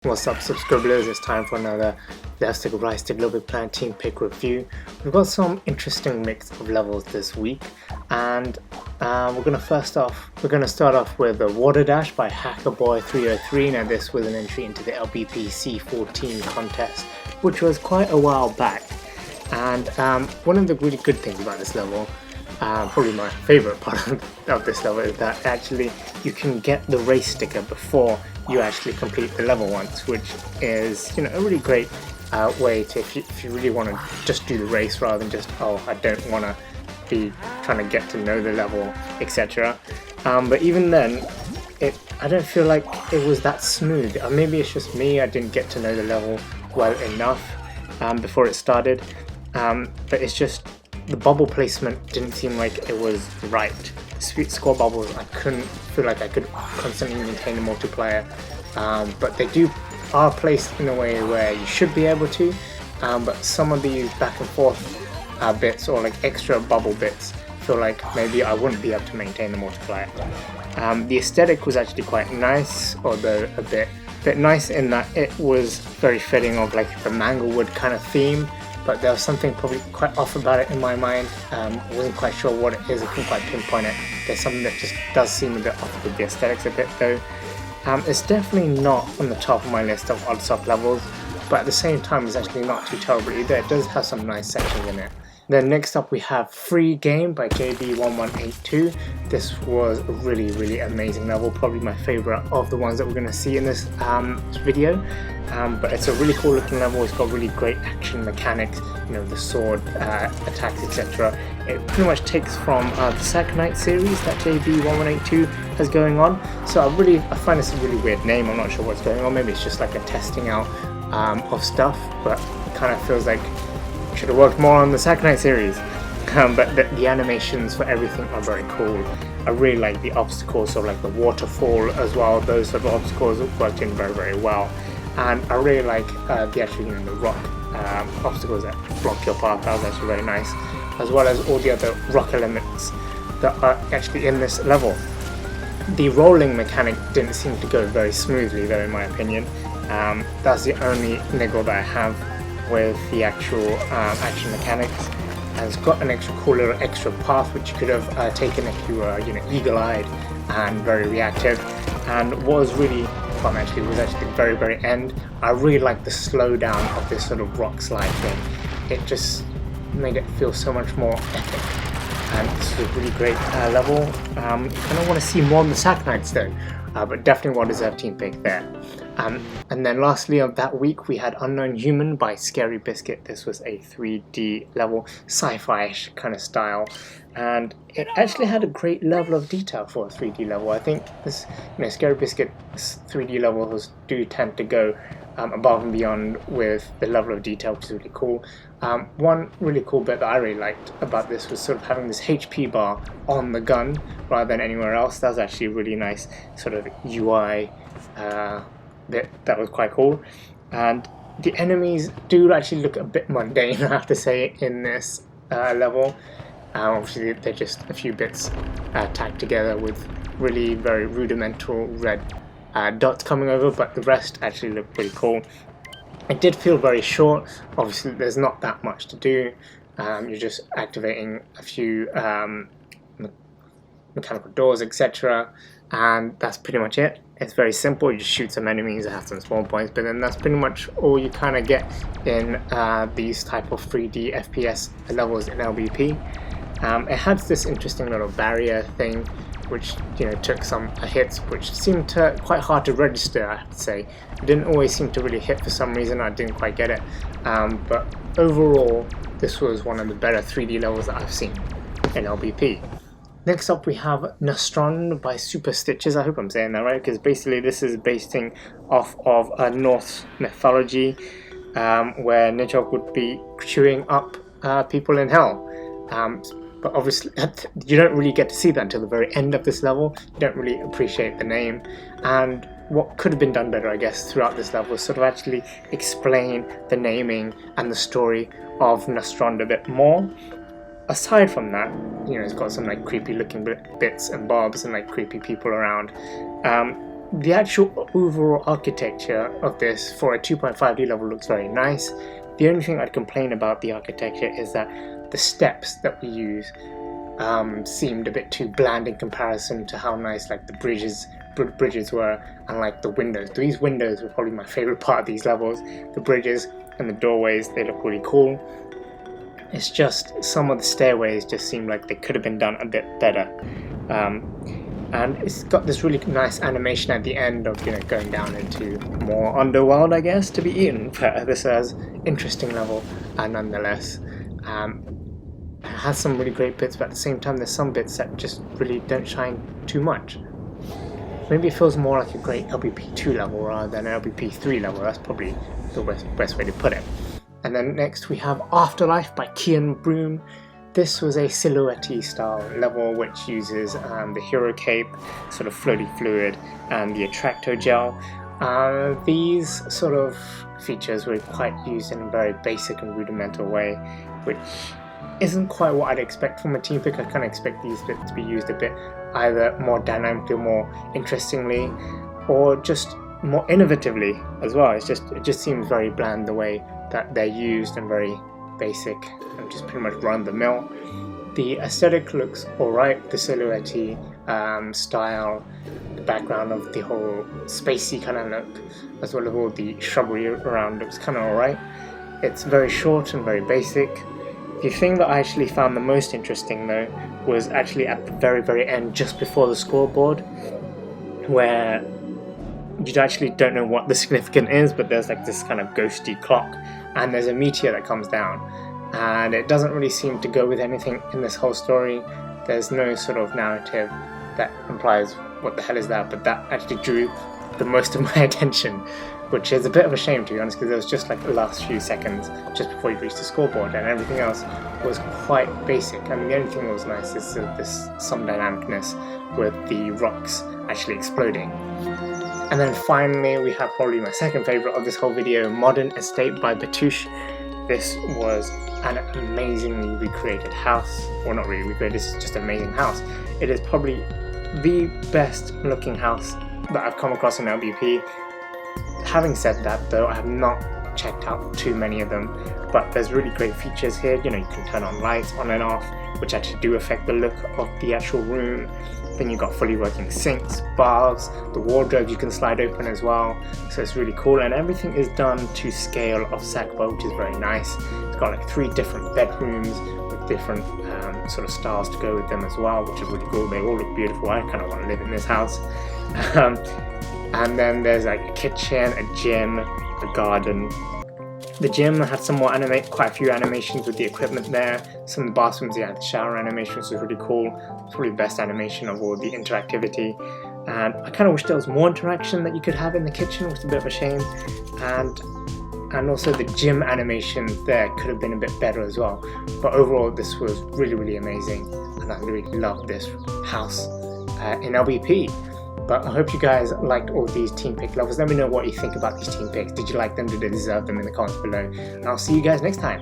What's up, subscribers? It's time for another leftstickrightstick LittleBigPlanet team pick review. We've got some interesting mix of levels this week, and we're gonna start off with the Water Dash by Hackerboy303. Now, this was an entry into the LBP C14 contest, which was quite a while back. And one of the really good things about this level, probably my favorite part of this level, is that actually you can get the race sticker before you actually complete the level once, which is, you know, a really great way to, if you really want to just do the race rather than just, oh, I don't want to be trying to get to know the level, etc. But even then, I don't feel like it was that smooth. Maybe it's just me, I didn't get to know the level well enough before it started. But it's just the bubble placement didn't seem like it was right. Sweet score bubbles, I couldn't feel like I could constantly maintain the multiplier, but they are placed in a way where you should be able to, but some of these back and forth bits, or like extra bubble bits, feel like maybe I wouldn't be able to maintain the multiplier. The aesthetic was actually quite nice, although a bit nice in that it was very fitting of like the Manglewood kind of theme. But there was something probably quite off about it in my mind. I wasn't quite sure what it is, I couldn't quite pinpoint it. There's something that just does seem a bit off with the aesthetics a bit though. It's definitely not on the top of my list of odd soft levels, but at the same time it's actually not too terrible either. It does have some nice sections in it. Then next up we have Free Game by JB1182. This was a really amazing level, probably my favorite of the ones that we're going to see in this video. But it's a really cool looking level. It's got really great action mechanics, you know, the sword attacks, etc. It pretty much takes from the Sacchanite series that JB1182 has going on. So I find this a really weird name. I'm not sure what's going on. Maybe it's just like a testing out of stuff, but it kind of feels like should have worked more on the Sacchanite series. But the animations for everything are very cool. I really like the obstacles, so like the waterfall as well. Those sort of obstacles worked in very well. And I really like the actual, you know, the rock obstacles that block your path. That was actually very nice, as well as all the other rock elements that are actually in this level. The rolling mechanic didn't seem to go very smoothly though, in my opinion. That's the only niggle that I have with the actual action mechanics. And it's got an cool little extra path which you could have taken if you were, you know, eagle-eyed and very reactive. And what was really fun actually was actually the very end. I really like the slowdown of this sort of rock slide thing. It just made it feel so much more epic. And this was a really great level. I kind of want to see more on the Saccanites though, but definitely well-deserved team pick there. And then lastly of that week we had Unknown Human by scarybiscuit. This was a 3D level, sci-fi-ish kind of style, and it actually had a great level of detail for a 3D level. I think this, you know, scarybiscuit's 3D levels do tend to go above and beyond with the level of detail, which is really cool. One really cool bit that I really liked about this was sort of having this HP bar on the gun rather than anywhere else. That was actually a really nice sort of UI bit that was quite cool. And the enemies do actually look a bit mundane, I have to say, in this level. Obviously they're just a few bits tagged together with really very rudimental red dots coming over, but the rest actually look pretty cool. It did feel very short. Obviously there's not that much to do. You're just activating a few mechanical doors, etc., and that's pretty much it. It's very simple. You just shoot some enemies, have some spawn points, but then that's pretty much all you kind of get in these type of 3D FPS levels in LBP. It had this interesting little barrier thing, which, you know, took some hits, which seemed quite hard to register, I have to say. It didn't always seem to really hit for some reason. I didn't quite get it. But overall, this was one of the better 3D levels that I've seen in LBP. Next up we have Nastrond by SuperStitches. I hope I'm saying that right, because basically this is basing off of a Norse mythology where Nidhogg would be chewing up people in hell. But obviously you don't really get to see that until the very end of this level. You don't really appreciate the name, and what could have been done better, I guess, throughout this level is sort of actually explain the naming and the story of Nastrond a bit more. Aside from that, you know, it's got some like creepy looking bits and bobs and like creepy people around. the actual overall architecture of this for a 2.5D level looks very nice. The only thing I'd complain about the architecture is that the steps that we use seemed a bit too bland in comparison to how nice like the bridges were, and like the windows. These windows were probably my favorite part of these levels. The bridges and the doorways, they look really cool. It's just some of the stairways just seem like they could have been done a bit better. And it's got this really nice animation at the end of, you know, going down into more underworld, I guess, to be eaten. But this is interesting level, nonetheless. It has some really great bits, but at the same time there's some bits that just really don't shine too much. Maybe it feels more like a great LBP2 level rather than an LBP3 level. That's probably the best way to put it. And then next we have Afterlife by kianbroom. This was a silhouette style level which uses the hero cape, sort of floaty fluid, and the attracto gel. These sort of features were quite used in a very basic and rudimental way, which isn't quite what I'd expect from a team pick. I kind of expect these bits to be used a bit either more dynamically or more interestingly, or just more innovatively as well. It just seems very bland the way that they're used, and very basic and just pretty much run the mill. The aesthetic looks alright, the silhouette style, the background of the whole spacey kind of look, as well as all the shrubbery around looks kind of alright. It's very short and very basic. The thing that I actually found the most interesting though was actually at the very end, just before the scoreboard, where you actually don't know what the significance is, but there's like this kind of ghosty clock, and there's a meteor that comes down, and it doesn't really seem to go with anything in this whole story. There's no sort of narrative that implies what the hell is that, but that actually drew the most of my attention, which is a bit of a shame, to be honest, because it was just like the last few seconds just before you reach the scoreboard, and everything else was quite basic. I mean, the only thing that was nice is some dynamicness with the rocks actually exploding. And then finally we have probably my second favourite of this whole video, Modern Estate by Betusch. This was an amazingly recreated house, or not really recreated, this is just an amazing house. It is probably the best looking house that I've come across in LBP. Having said that though, I have not checked out too many of them, but there's really great features here. You know, you can turn on lights on and off, which actually do affect the look of the actual room. Then you've got fully working sinks, baths, the wardrobe you can slide open as well, so it's really cool, and everything is done to scale of Sakura, which is very nice. It's got like 3 different bedrooms with different sort of styles to go with them as well, which is really cool. They all look beautiful. I kind of want to live in this house. And then there's like a kitchen, a gym, a garden. The gym had some more quite a few animations with the equipment there. Some of the bathrooms, yeah, the shower animations was really cool. It's probably the best animation of all the interactivity. And I kind of wish there was more interaction that you could have in the kitchen, which is a bit of a shame. And also the gym animation there could have been a bit better as well. But overall, this was really amazing, and I really loved this house in LBP. But I hope you guys liked all these team pick levels. Let me know what you think about these team picks. Did you like them? Did they deserve them in the comments below? And I'll see you guys next time.